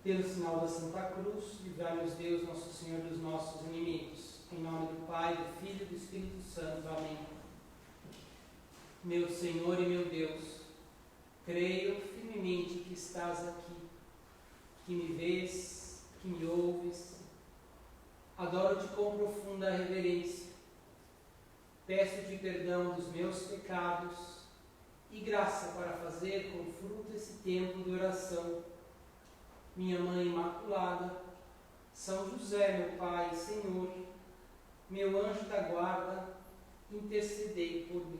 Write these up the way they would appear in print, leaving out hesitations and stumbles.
Pelo sinal da Santa Cruz, livrai-nos Deus, nosso Senhor, dos nossos inimigos. Em nome do Pai, do Filho e do Espírito Santo. Amém. Meu Senhor e meu Deus, creio firmemente que estás aqui, que me vês, que me ouves. Adoro-te com profunda reverência. Peço-te perdão dos meus pecados e graça para fazer com fruto esse tempo de oração. Minha Mãe Imaculada, São José, meu Pai e Senhor, meu anjo da guarda, intercedei por mim.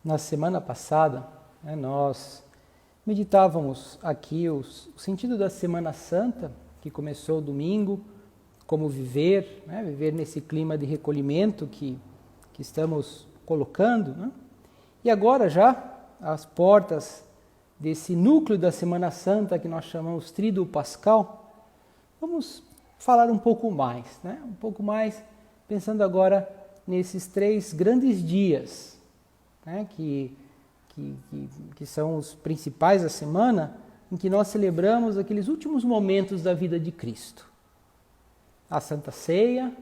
Na semana passada, nós meditávamos aqui o sentido da Semana Santa, que começou domingo, como viver, viver nesse clima de recolhimento que estamos colocando. E agora já, às portas desse núcleo da Semana Santa, que nós chamamos Tríduo Pascal, vamos falar um pouco mais, pensando agora nesses 3 grandes dias, que são os principais da semana, em que nós celebramos aqueles últimos momentos da vida de Cristo. A Santa Ceia,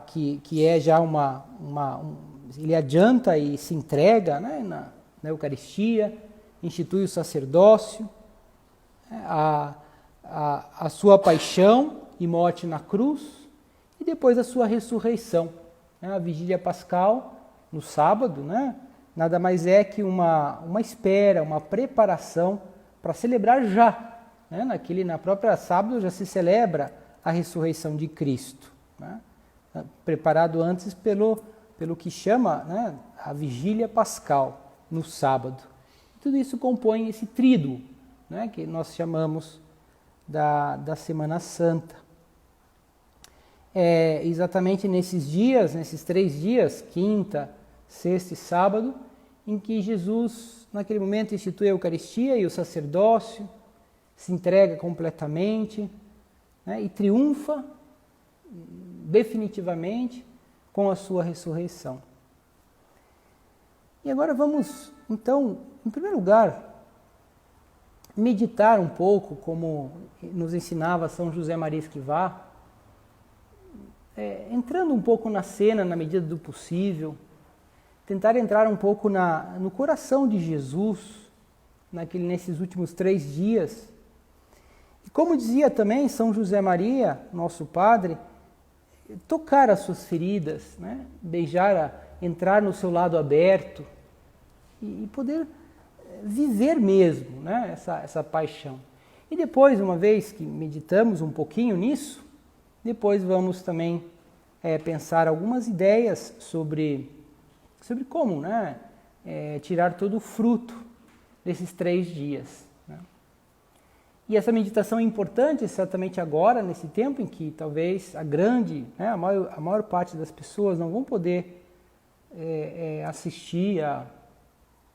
que é já ele adianta e se entrega na Eucaristia, institui o sacerdócio, a sua paixão e morte na cruz, e depois a sua ressurreição, a Vigília Pascal, no sábado, nada mais é que uma espera, uma preparação para celebrar já. Na própria sábado já se celebra a ressurreição de Cristo, preparado antes pelo que chama a Vigília Pascal, no sábado. Tudo isso compõe esse tríduo, que nós chamamos da Semana Santa. É exatamente nesses 3 dias, quinta, sexta e sábado, em que Jesus, naquele momento, institui a Eucaristia e o sacerdócio, se entrega completamente, e triunfa definitivamente com a sua ressurreição. E agora vamos, então, em primeiro lugar, meditar um pouco, como nos ensinava São José Maria Escrivá, entrando um pouco na cena, na medida do possível, tentar entrar um pouco no coração de Jesus, nesses últimos 3 dias. E como dizia também São José Maria, nosso Padre, tocar as suas feridas, beijar, entrar no seu lado aberto e poder viver mesmo essa paixão. E depois, uma vez que meditamos um pouquinho nisso, depois vamos também pensar algumas ideias sobre como tirar todo o fruto desses 3 dias. E essa meditação é importante exatamente agora, nesse tempo em que talvez a maior parte das pessoas não vão poder assistir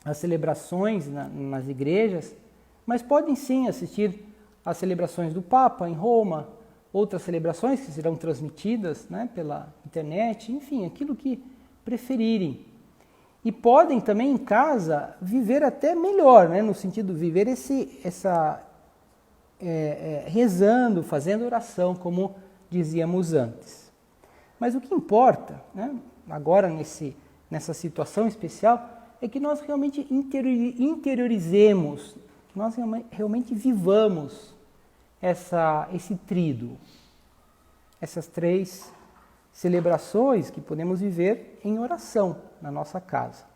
às celebrações nas igrejas, mas podem sim assistir às celebrações do Papa em Roma, outras celebrações que serão transmitidas pela internet, enfim, aquilo que preferirem. E podem também em casa viver até melhor, no sentido de viver rezando, fazendo oração, como dizíamos antes. Mas o que importa, agora nessa situação especial, é que nós realmente interiorizemos, que nós realmente vivamos esse tríduo, essas 3 celebrações que podemos viver em oração na nossa casa.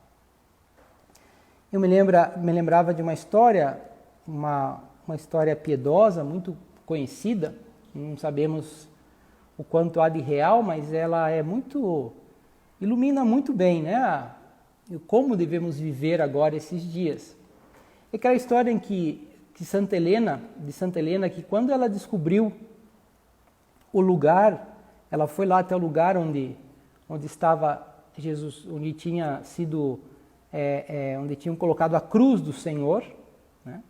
Eu me lembrava de uma história, uma história piedosa, muito conhecida, não sabemos o quanto há de real, mas ela ilumina muito bem, como devemos viver agora esses dias. É aquela história em que Santa Helena, que quando ela descobriu o lugar, ela foi lá até o lugar onde estava Jesus, onde tinha sido, onde tinham colocado a cruz do Senhor, né?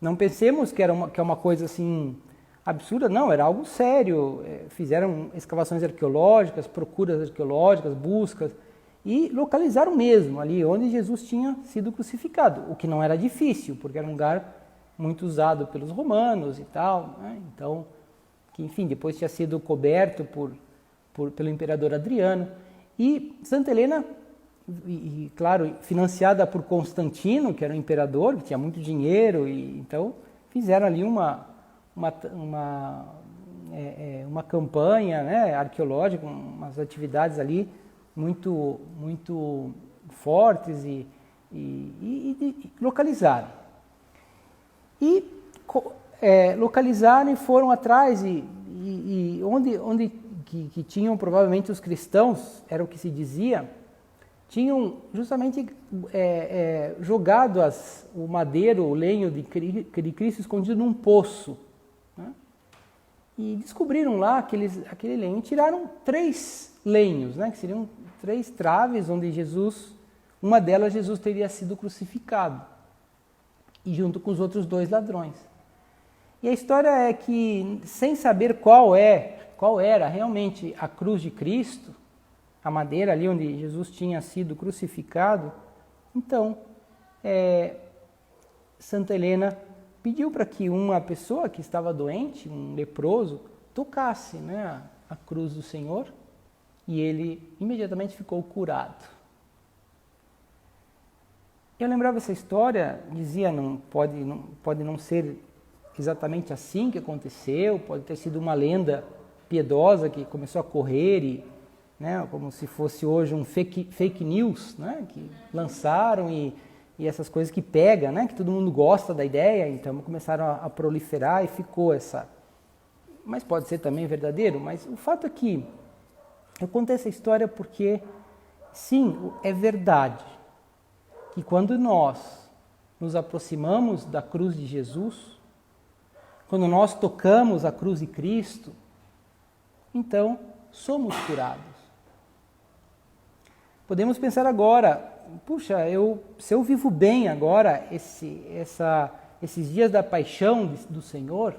Não pensemos que é uma coisa assim absurda, não, era algo sério. Fizeram escavações arqueológicas, procuras arqueológicas, buscas, e localizaram mesmo ali onde Jesus tinha sido crucificado, o que não era difícil, porque era um lugar muito usado pelos romanos e tal, né? Então, que enfim, depois tinha sido coberto pelo imperador Adriano. E Santa Helena, e claro, financiada por Constantino, que era o imperador, que tinha muito dinheiro, e então fizeram ali uma campanha, né, arqueológica, umas atividades ali muito fortes e localizaram. E localizaram e foram atrás e onde que tinham provavelmente os cristãos, era o que se dizia, tinham justamente jogado o madeiro, o lenho de Cristo escondido num poço, né? E descobriram lá aquele lenho e tiraram 3 lenhos, né? Que seriam 3 traves onde uma delas Jesus teria sido crucificado, e junto com os outros 2 ladrões. E a história é que, sem saber qual era realmente a cruz de Cristo, a madeira ali onde Jesus tinha sido crucificado, então Santa Helena pediu para que uma pessoa que estava doente, um leproso, tocasse, né, a cruz do Senhor, e ele imediatamente ficou curado. Eu lembrava essa história, dizia, pode não ser exatamente assim que aconteceu, pode ter sido uma lenda piedosa que começou a correr, né, como se fosse hoje um fake news, né, que lançaram e essas coisas que pegam, né, que todo mundo gosta da ideia, então começaram a proliferar e ficou essa... Mas pode ser também verdadeiro, mas o fato é que eu contei essa história porque, sim, é verdade que quando nós nos aproximamos da cruz de Jesus, quando nós tocamos a cruz de Cristo, então somos curados. Podemos pensar agora, puxa, se eu vivo bem agora esses dias da paixão do Senhor,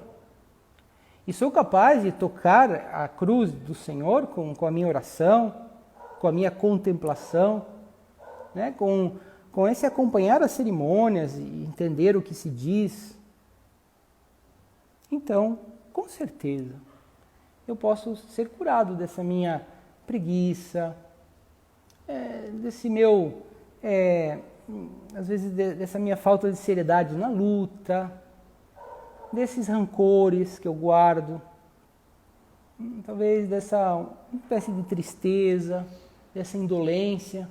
e sou capaz de tocar a cruz do Senhor com a minha oração, com a minha contemplação, né, com esse acompanhar as cerimônias e entender o que se diz, então, com certeza, eu posso ser curado dessa minha preguiça, desse meu, às vezes dessa minha falta de seriedade na luta, desses rancores que eu guardo, talvez dessa espécie de tristeza, dessa indolência,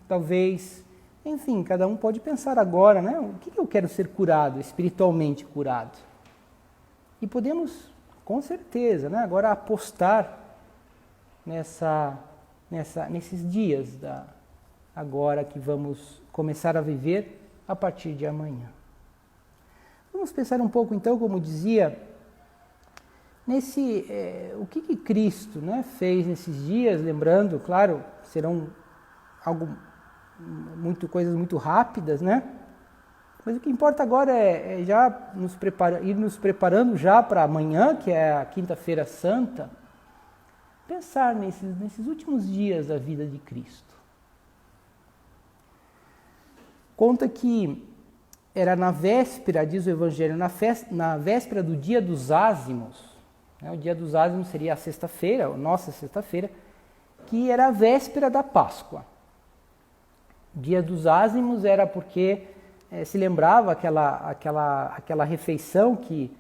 talvez, enfim, cada um pode pensar agora, né? O que eu quero ser curado, espiritualmente curado? E podemos, com certeza, né, agora apostar nesses dias agora que vamos começar a viver a partir de amanhã. Vamos pensar um pouco, então, como dizia, o que Cristo, né, fez nesses dias, lembrando, claro, serão coisas muito rápidas, né? Mas o que importa agora é já ir nos preparando já para amanhã, que é a Quinta-feira Santa, pensar nesses últimos dias da vida de Cristo. Conta que era na véspera, diz o Evangelho, na véspera do dia dos ázimos, né? O dia dos ázimos seria a sexta-feira, a nossa sexta-feira, que era a véspera da Páscoa. O dia dos ázimos era porque se lembrava aquela refeição que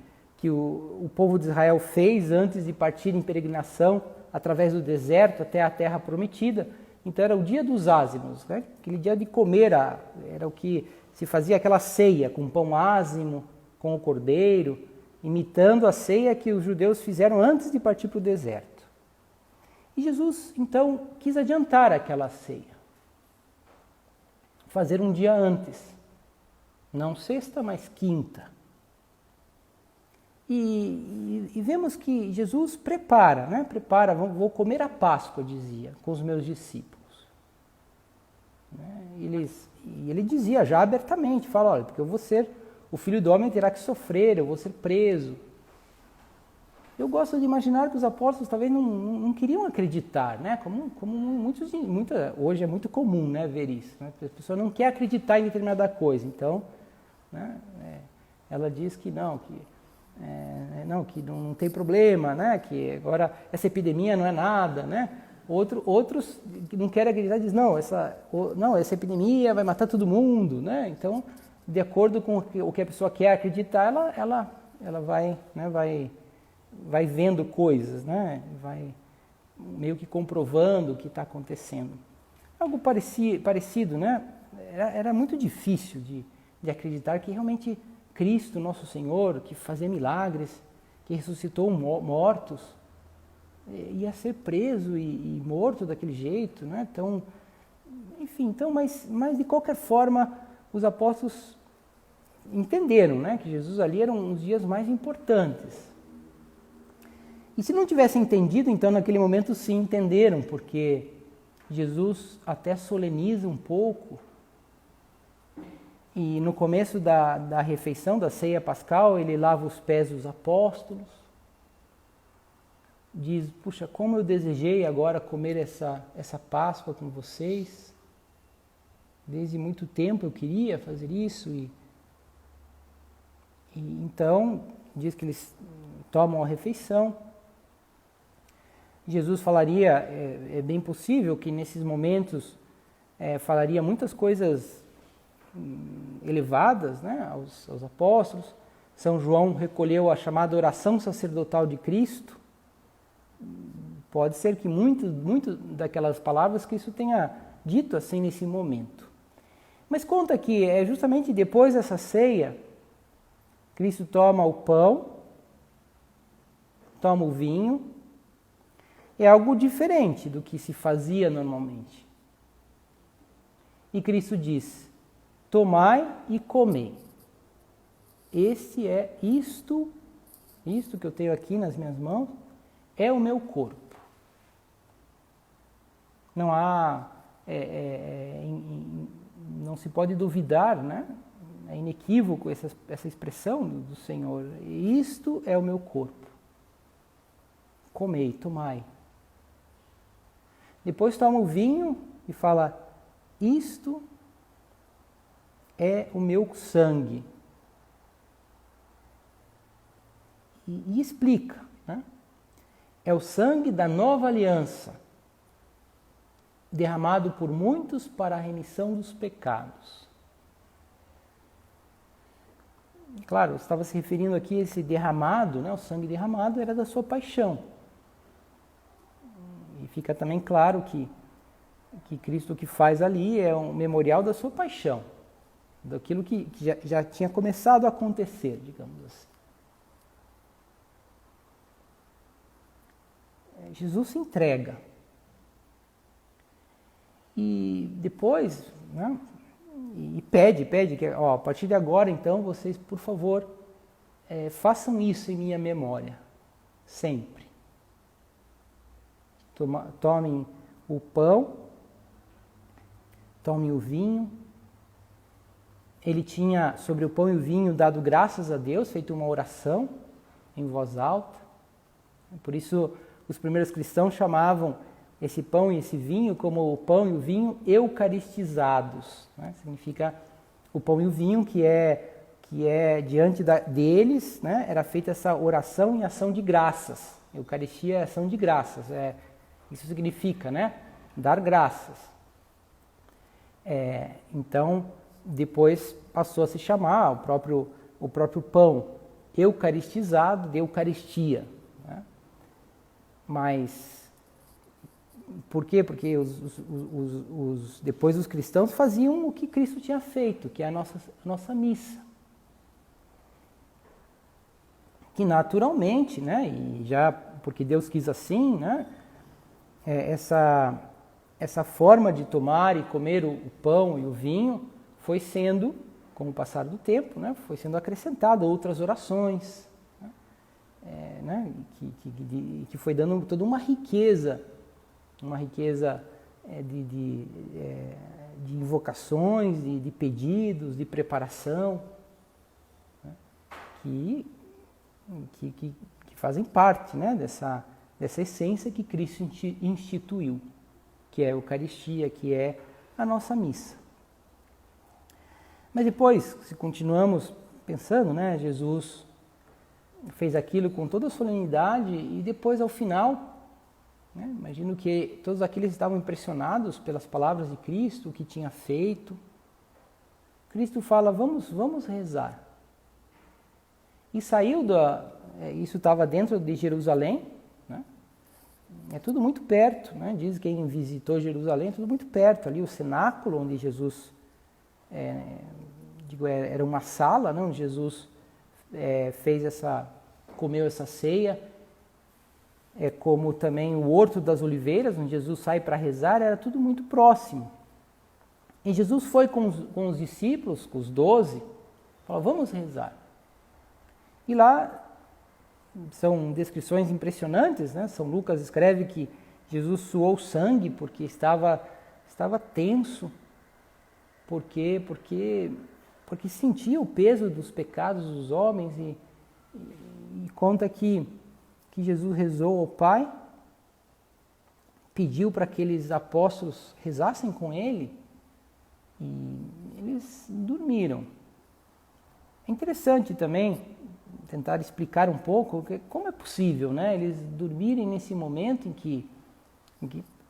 o povo de Israel fez antes de partir em peregrinação através do deserto até a terra prometida. Então era o dia dos ázimos, né? Aquele dia de comer, era o que se fazia aquela ceia com pão ázimo, com o cordeiro, imitando a ceia que os judeus fizeram antes de partir para o deserto. E Jesus, então, quis adiantar aquela ceia, fazer um dia antes, não sexta, mas quinta. E vemos que Jesus prepara, né? Vou comer a Páscoa, dizia, com os meus discípulos. E ele dizia já abertamente, fala, olha, porque eu vou ser, o Filho do Homem terá que sofrer, eu vou ser preso. Eu gosto de imaginar que os apóstolos talvez não queriam acreditar, né? Como hoje é muito comum, né, ver isso. Né? A pessoa não quer acreditar em determinada coisa, então, né, ela diz que não tem problema, né? Que agora essa epidemia não é nada, né? Outros que não querem acreditar dizem essa epidemia vai matar todo mundo, né? Então, de acordo com o que a pessoa quer acreditar, ela vai vendo coisas, né? Vai meio que comprovando o que está acontecendo. Algo parecido, né? Era muito difícil de acreditar que realmente Cristo, nosso Senhor, que fazia milagres, que ressuscitou mortos, ia ser preso e morto daquele jeito, né? Então, enfim, mas de qualquer forma, os apóstolos entenderam, né, que Jesus ali eram uns dias mais importantes. E se não tivessem entendido, então naquele momento sim entenderam, porque Jesus até soleniza um pouco. E no começo da refeição, da ceia pascal, ele lava os pés dos apóstolos. Diz, puxa, como eu desejei agora comer essa Páscoa com vocês. Desde muito tempo eu queria fazer isso. E então, diz que eles tomam a refeição. Jesus falaria, é bem possível que nesses momentos falaria muitas coisas elevadas, né, aos apóstolos. São João recolheu a chamada oração sacerdotal de Cristo. Pode ser que muito daquelas palavras Cristo tenha dito assim nesse momento. Mas conta que é justamente depois dessa ceia, Cristo toma o pão, toma o vinho. É algo diferente do que se fazia normalmente. E Cristo diz, tomai e comei. Isto que eu tenho aqui nas minhas mãos, é o meu corpo. Não há, não se pode duvidar, né? É inequívoco essa expressão do Senhor. Isto é o meu corpo. Comei, tomai. Depois toma o vinho e fala, isto é o meu sangue. E explica, né? É o sangue da nova aliança, derramado por muitos para a remissão dos pecados. Claro, estava se referindo aqui a esse derramado, né? O sangue derramado era da sua paixão. E fica também claro que Cristo o que faz ali é um memorial da sua paixão, daquilo que já tinha começado a acontecer, digamos assim. Jesus se entrega. E depois, né, e pede que, a partir de agora, então, vocês, por favor, façam isso em minha memória, sempre. Tomem o pão, tomem o vinho. Ele tinha, sobre o pão e o vinho, dado graças a Deus, feito uma oração em voz alta. Por isso, os primeiros cristãos chamavam esse pão e esse vinho como o pão e o vinho eucaristizados, né? Significa o pão e o vinho que é diante deles, né? Era feita essa oração em ação de graças. Eucaristia é ação de graças, isso significa, né? Dar graças. Então, depois passou a se chamar o próprio pão eucaristizado de Eucaristia, né? Mas por quê? Porque depois os cristãos faziam o que Cristo tinha feito, que é a nossa missa. Que naturalmente, né, e já porque Deus quis assim, né, essa forma de tomar e comer o pão e o vinho foi sendo, com o passar do tempo, né, foi sendo acrescentado outras orações, né, né, que foi dando toda uma riqueza de invocações, de pedidos, de preparação, né, que fazem parte, né, dessa essência que Cristo instituiu, que é a Eucaristia, que é a nossa missa. Mas depois, se continuamos pensando, né, Jesus fez aquilo com toda a solenidade e depois, ao final, né, imagino que todos aqueles estavam impressionados pelas palavras de Cristo, o que tinha feito. Cristo fala, vamos rezar. E saiu isso estava dentro de Jerusalém, né? É tudo muito perto, né? Diz quem visitou Jerusalém, é tudo muito perto, ali o cenáculo onde Jesus, era uma sala, né? Onde Jesus comeu essa ceia, como também o Horto das Oliveiras, onde Jesus sai para rezar, era tudo muito próximo. E Jesus foi com os discípulos, com os 12, falou, vamos rezar. E lá são descrições impressionantes, né? São Lucas escreve que Jesus suou sangue porque estava tenso, porque sentia o peso dos pecados dos homens e conta que Jesus rezou ao Pai, pediu para que aqueles apóstolos rezassem com ele e eles dormiram. É interessante também tentar explicar um pouco como é possível, né, eles dormirem nesse momento em que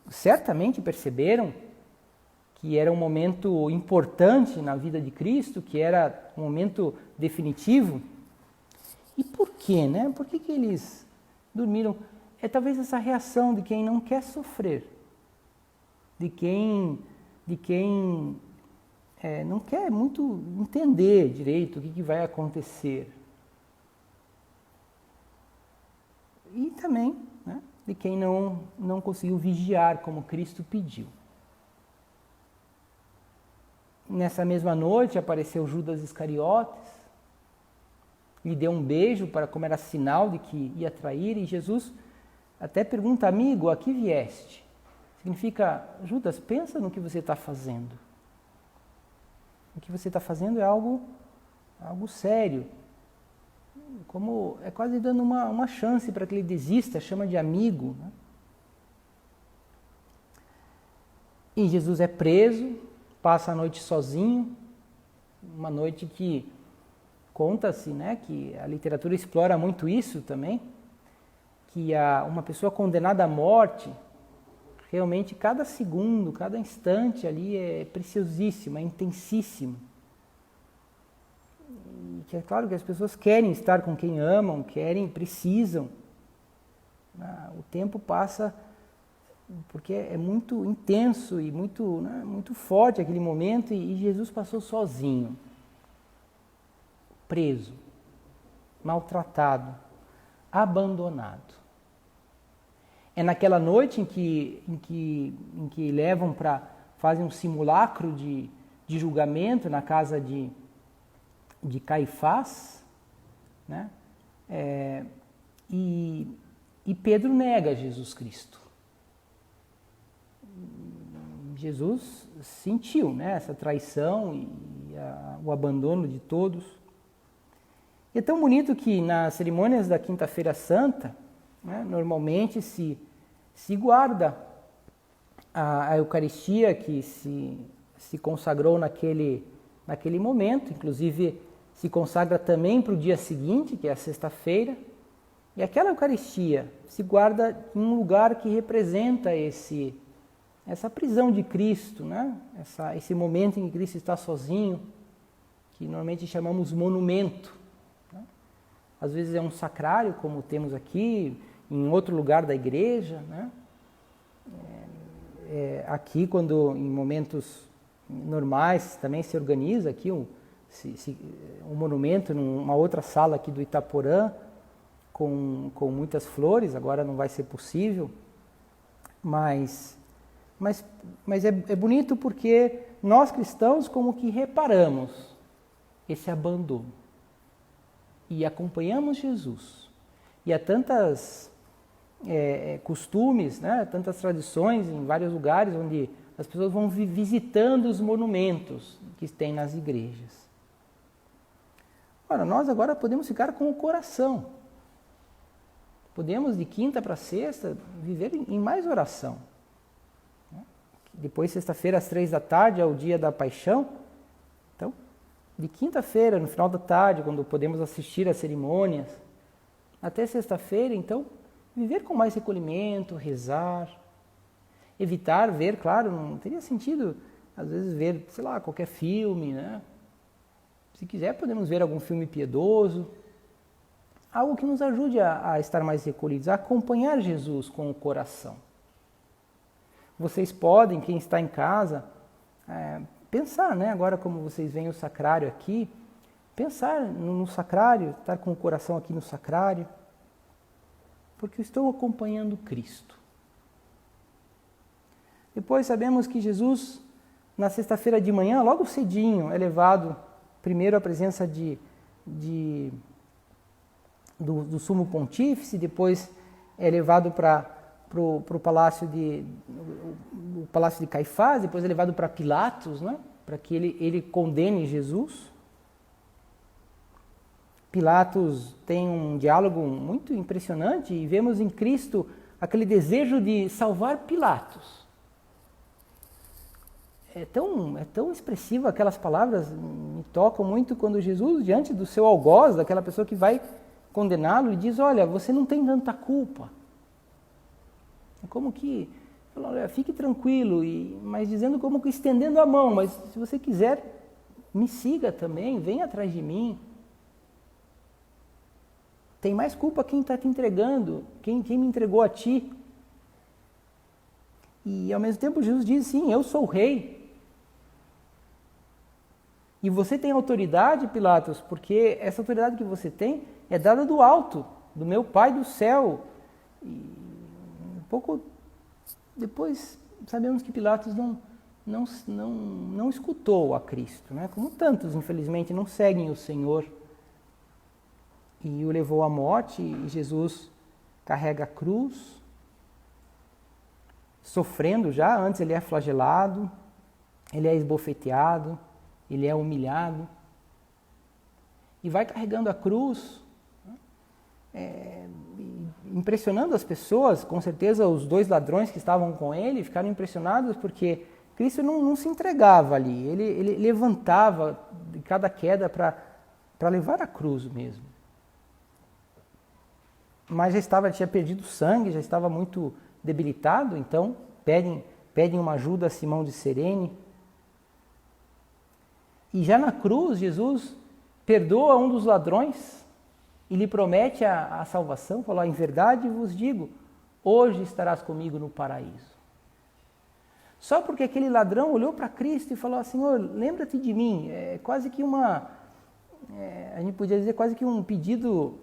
certamente perceberam que era um momento importante na vida de Cristo, que era um momento definitivo. E por quê, né? Por que eles dormiram? É talvez essa reação de quem não quer sofrer, de quem não quer muito entender direito o que vai acontecer. E também, né, de quem não conseguiu vigiar como Cristo pediu. Nessa mesma noite apareceu Judas Iscariotes, lhe deu um beijo como era sinal de que ia trair, e Jesus até pergunta, amigo, a que vieste? Significa, Judas, pensa no que você está fazendo. O que você está fazendo é algo sério. Como é quase dando uma chance para que ele desista, chama de amigo. Né? E Jesus é preso, passa a noite sozinho, uma noite que conta-se, né, que a literatura explora muito isso também, que uma pessoa condenada à morte, realmente cada segundo, cada instante ali é preciosíssimo, é intensíssimo. E que é claro que as pessoas querem estar com quem amam, precisam. O tempo passa porque é muito intenso e muito, né, muito forte aquele momento, e Jesus passou sozinho, preso, maltratado, abandonado. É naquela noite em que levam fazem um simulacro de julgamento na casa de Caifás, né? E Pedro nega Jesus Cristo. Jesus sentiu, né, essa traição e o abandono de todos. E é tão bonito que nas cerimônias da Quinta-feira Santa, né, normalmente se guarda a Eucaristia que se consagrou naquele momento, inclusive se consagra também para o dia seguinte, que é a sexta-feira, e aquela Eucaristia se guarda em um lugar que representa essa prisão de Cristo, né? Esse momento em que Cristo está sozinho, que normalmente chamamos monumento. Né? Às vezes é um sacrário, como temos aqui, em outro lugar da igreja. Né? Aqui, quando em momentos normais, também se organiza aqui um monumento numa outra sala aqui do Itaporã, com muitas flores. Agora não vai ser possível, mas é bonito porque nós cristãos como que reparamos esse abandono e acompanhamos Jesus, E há tantas costumes, né, tantas tradições em vários lugares onde as pessoas vão visitando os monumentos que tem nas igrejas. Ora, nós agora podemos ficar com o coração. Podemos, de quinta para sexta, viver em mais oração. Depois, sexta-feira, às 3 da tarde, é o dia da paixão. Então, de quinta-feira, no final da tarde, quando podemos assistir às cerimônias, até sexta-feira, então, viver com mais recolhimento, rezar. Evitar ver, claro, não teria sentido, às vezes, ver, sei lá, qualquer filme, né? Se quiser, podemos ver algum filme piedoso. Algo que nos ajude a estar mais recolhidos, a acompanhar Jesus com o coração. Vocês podem, quem está em casa, pensar, né? Agora como vocês veem o sacrário aqui, pensar no sacrário, estar com o coração aqui no sacrário, porque eu estou acompanhando Cristo. Depois sabemos que Jesus, na sexta-feira de manhã, logo cedinho, é levado primeiro à presença do sumo pontífice, depois é levado para o palácio de Caifás, depois é levado para Pilatos, né? Para que ele condene Jesus. Pilatos tem um diálogo muito impressionante e vemos em Cristo aquele desejo de salvar Pilatos. É tão expressivo, aquelas palavras me tocam muito quando Jesus, diante do seu algoz, daquela pessoa que vai condená-lo, ele diz, olha, você não tem tanta culpa. É como que, olha, fique tranquilo, mas dizendo como que estendendo a mão, mas se você quiser, me siga também, venha atrás de mim. Tem mais culpa quem está te entregando, quem me entregou a ti. E ao mesmo tempo Jesus diz, sim, eu sou o rei. E você tem autoridade, Pilatos, porque essa autoridade que você tem é dada do alto, do meu Pai do céu. E um pouco depois sabemos que Pilatos não escutou a Cristo, né? Como tantos, infelizmente, não seguem o Senhor. E o levou à morte, e Jesus carrega a cruz, sofrendo já, antes ele é flagelado, ele é esbofeteado, ele é humilhado, e vai carregando a cruz, impressionando as pessoas. Com certeza os 2 ladrões que estavam com ele ficaram impressionados porque Cristo não se entregava ali, ele levantava de cada queda para levar a cruz mesmo. Mas tinha perdido sangue, já estava muito debilitado, então pedem uma ajuda a Simão de Cirene. E já na cruz, Jesus perdoa um dos ladrões e lhe promete a salvação, falou, em verdade vos digo, hoje estarás comigo no paraíso. Só porque aquele ladrão olhou para Cristo e falou, Senhor, lembra-te de mim. É quase que a gente podia dizer quase que um pedido,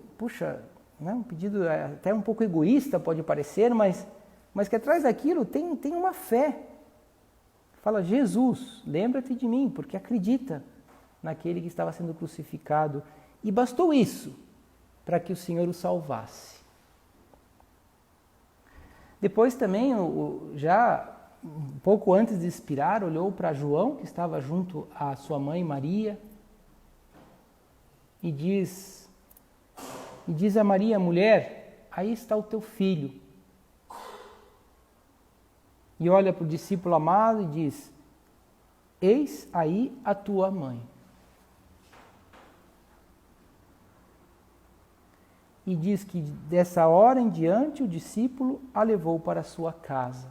né, um pedido até um pouco egoísta pode parecer, mas que atrás daquilo tem uma fé. Fala, Jesus, lembra-te de mim, porque acredita naquele que estava sendo crucificado. E bastou isso para que o Senhor o salvasse. Depois também, já um pouco antes de expirar, olhou para João, que estava junto à sua mãe Maria, e diz a Maria, mulher, aí está o teu filho. E olha para o discípulo amado e diz, eis aí a tua mãe. E diz que dessa hora em diante o discípulo a levou para a sua casa.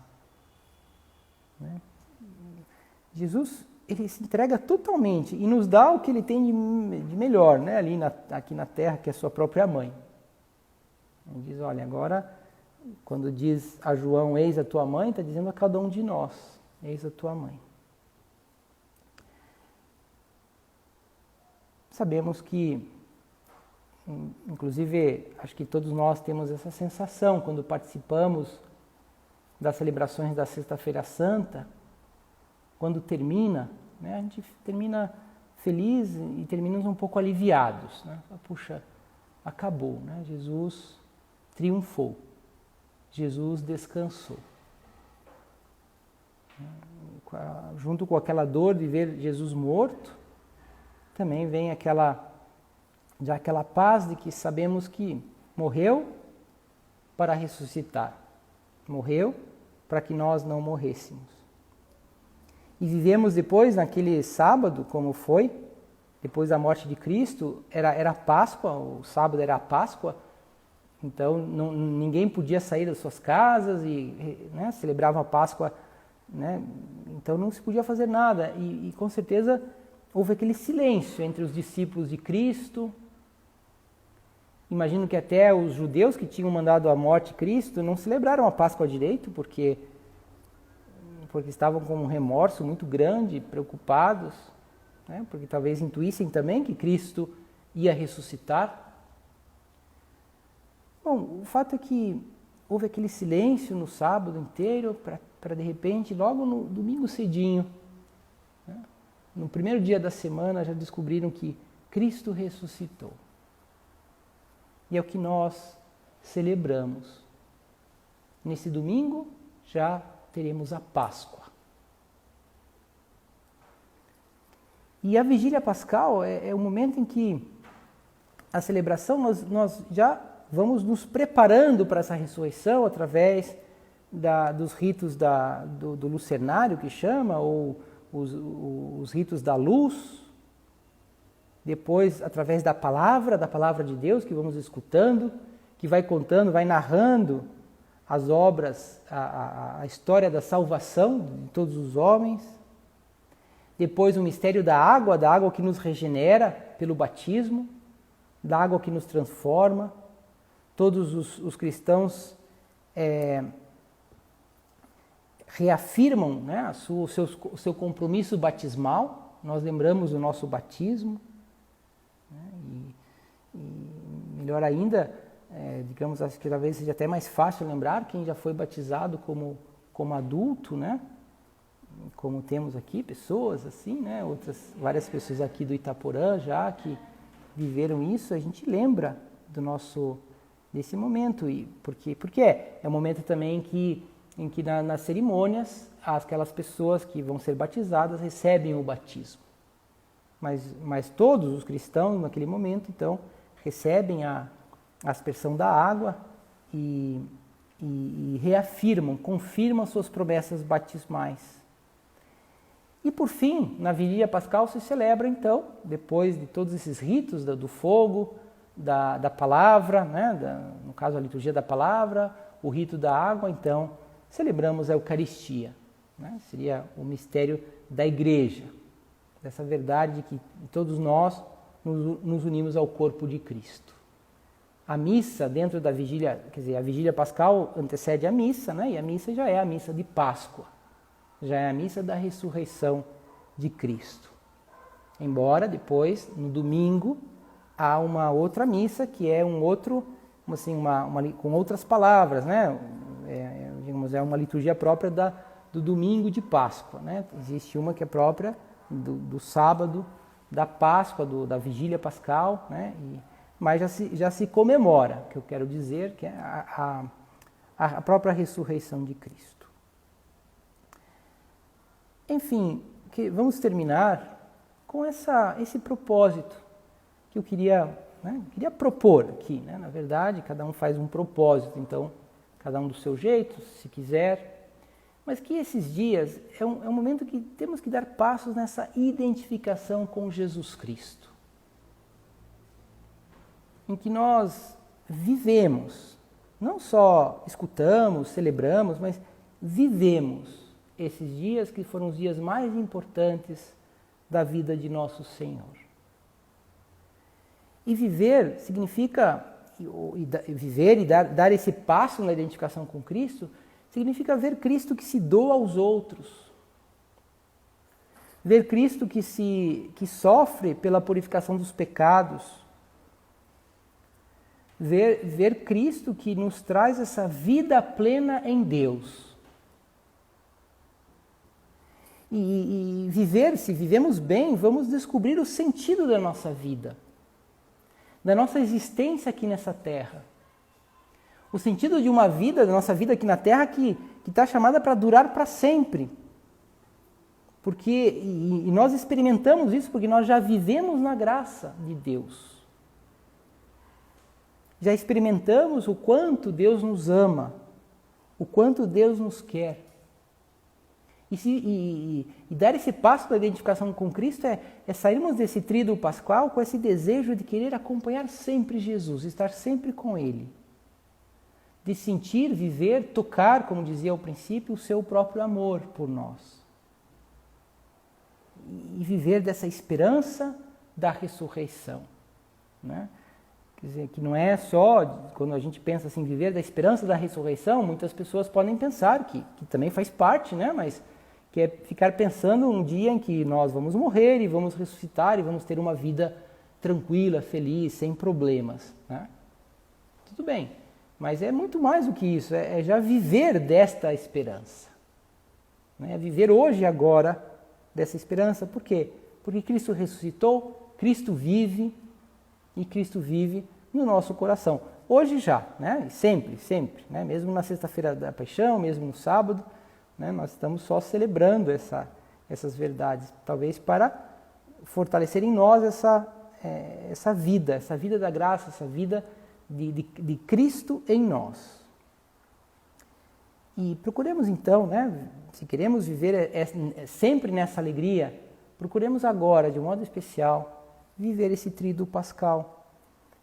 Né? Jesus, ele se entrega totalmente e nos dá o que ele tem de melhor, né? Aqui na terra, que é a sua própria mãe. Ele diz, olha, agora, quando diz a João, eis a tua mãe, está dizendo a cada um de nós, eis a tua mãe. Sabemos que, inclusive, acho que todos nós temos essa sensação quando participamos das celebrações da Sexta-feira Santa, quando termina, né, a gente termina feliz e terminamos um pouco aliviados, né? Puxa, acabou, né? Jesus triunfou. Jesus descansou. Junto com aquela dor de ver Jesus morto, também vem aquela paz de que sabemos que morreu para ressuscitar. Morreu para que nós não morrêssemos. E vivemos depois, naquele sábado, como foi, depois da morte de Cristo, era Páscoa, o sábado era a Páscoa, então ninguém podia sair das suas casas e celebrava a Páscoa, né? Então não se podia fazer nada. E com certeza houve aquele silêncio entre os discípulos de Cristo. Imagino que até os judeus que tinham mandado a morte de Cristo não celebraram a Páscoa direito, porque estavam com um remorso muito grande, preocupados, né? Porque talvez intuíssem também que Cristo ia ressuscitar. Bom, o fato é que houve aquele silêncio no sábado inteiro, para de repente, logo no domingo cedinho, né? No primeiro dia da semana, já descobriram que Cristo ressuscitou. E é o que nós celebramos. Nesse domingo já teremos a Páscoa. E a Vigília Pascal é o momento em que a celebração, nós já vamos nos preparando para essa ressurreição através dos ritos do lucernário, que chama, ou os ritos da luz. Depois, através da palavra de Deus, que vamos escutando, que vai contando, vai narrando as obras, a história da salvação de todos os homens. Depois o mistério da água que nos regenera pelo batismo, da água que nos transforma. Todos os cristãos reafirmam, né, o seu compromisso batismal. Nós lembramos do nosso batismo. E melhor ainda, digamos, acho que talvez seja até mais fácil lembrar quem já foi batizado como adulto, né? Como temos aqui pessoas assim, né? Várias pessoas aqui do Itaporã já que viveram isso, a gente lembra desse momento. E porque é um momento também em que nas cerimônias aquelas pessoas que vão ser batizadas recebem o batismo. Mas todos os cristãos naquele momento, então, recebem a aspersão da água e reafirmam, confirmam suas promessas batismais. E por fim, na Vigília Pascal se celebra então, depois de todos esses ritos do fogo, da palavra, né, no caso a liturgia da palavra, o rito da água, então celebramos a Eucaristia, né, seria o mistério da Igreja, dessa verdade de que todos nós nos unimos ao corpo de Cristo. A missa dentro da vigília, quer dizer, a Vigília Pascal antecede a missa, né? E a missa já é a missa de Páscoa, já é a missa da ressurreição de Cristo. Embora depois, no domingo, há uma outra missa que é um outro, assim, com outras palavras, né? É uma liturgia própria do domingo de Páscoa, né? Existe uma que é própria do sábado da Páscoa, da Vigília Pascal, né? Mas já se comemora, que eu quero dizer, que é a própria ressurreição de Cristo. Enfim, vamos terminar com esse propósito que eu queria propor aqui, né? Na verdade, cada um faz um propósito, então, cada um do seu jeito, se quiser. Mas que esses dias é um momento que temos que dar passos nessa identificação com Jesus Cristo. Em que nós vivemos, não só escutamos, celebramos, mas vivemos esses dias que foram os dias mais importantes da vida de nosso Senhor. E viver significa, viver e dar esse passo na identificação com Cristo, significa ver Cristo que se doa aos outros. Ver Cristo que sofre pela purificação dos pecados. Ver Cristo que nos traz essa vida plena em Deus. E viver, se vivemos bem, vamos descobrir o sentido da nossa vida, da nossa existência aqui nessa terra. O sentido de uma vida, da nossa vida aqui na Terra, que está chamada para durar para sempre. E nós experimentamos isso porque nós já vivemos na graça de Deus. Já experimentamos o quanto Deus nos ama, o quanto Deus nos quer. E dar esse passo da identificação com Cristo é sairmos desse tríduo pascual com esse desejo de querer acompanhar sempre Jesus, estar sempre com Ele. De sentir, viver, tocar, como dizia ao princípio, o seu próprio amor por nós. E viver dessa esperança da ressurreição. Né? Quer dizer, que não é só, quando a gente pensa assim, viver da esperança da ressurreição, muitas pessoas podem pensar que também faz parte, né? Mas que é ficar pensando um dia em que nós vamos morrer e vamos ressuscitar e vamos ter uma vida tranquila, feliz, sem problemas. Né? Tudo bem, mas é muito mais do que isso, é já viver desta esperança. Né? É viver hoje e agora dessa esperança. Por quê? Porque Cristo ressuscitou, Cristo vive e Cristo vive no nosso coração. Hoje já, né? Sempre, sempre, né? Mesmo na sexta-feira da paixão, mesmo no sábado, né? Nós estamos só celebrando essas verdades, talvez para fortalecer em nós essa vida da graça, essa vida de Cristo em nós. E procuremos então, né? Se queremos viver sempre nessa alegria, procuremos agora, de modo especial, viver esse tríduo pascal.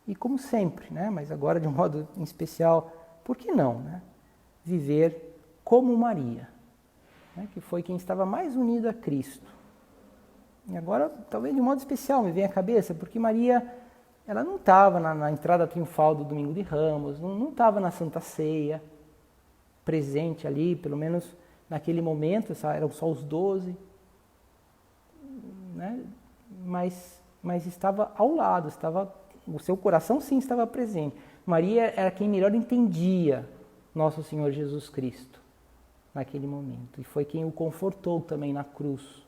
E como sempre, né? Mas agora de um modo em especial, por que não, né? Viver como Maria, né? Que foi quem estava mais unido a Cristo. E agora, talvez de modo especial me vem à cabeça, porque Maria, ela não estava na entrada triunfal do Domingo de Ramos, não estava na Santa Ceia, presente ali, pelo menos naquele momento, eram só os 12, né? Mas estava ao lado, o seu coração sim estava presente. Maria era quem melhor entendia nosso Senhor Jesus Cristo naquele momento. E foi quem o confortou também na cruz.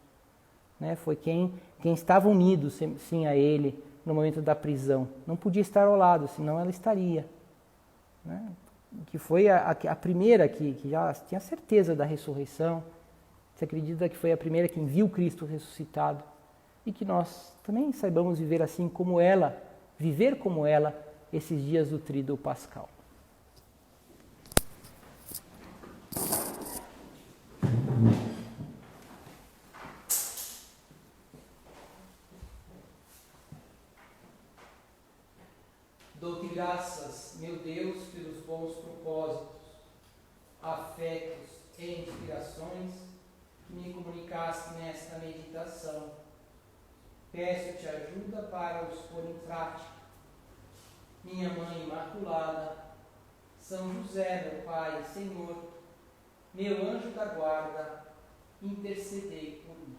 Né? Foi quem estava unido sim a Ele no momento da prisão. Não podia estar ao lado, senão ela estaria. Né? Que foi a primeira que já tinha certeza da ressurreição. Se acredita que foi a primeira que viu Cristo ressuscitado. E que nós também saibamos viver assim como ela, viver como ela, esses dias do tríduo pascal. Dou-te graças, meu Deus, pelos bons propósitos, afetos e inspirações que me comunicaste nesta meditação. Peço-te ajuda para os pôr em prática. Minha Mãe Imaculada, São José, meu Pai e Senhor, meu anjo da guarda, intercedei por mim.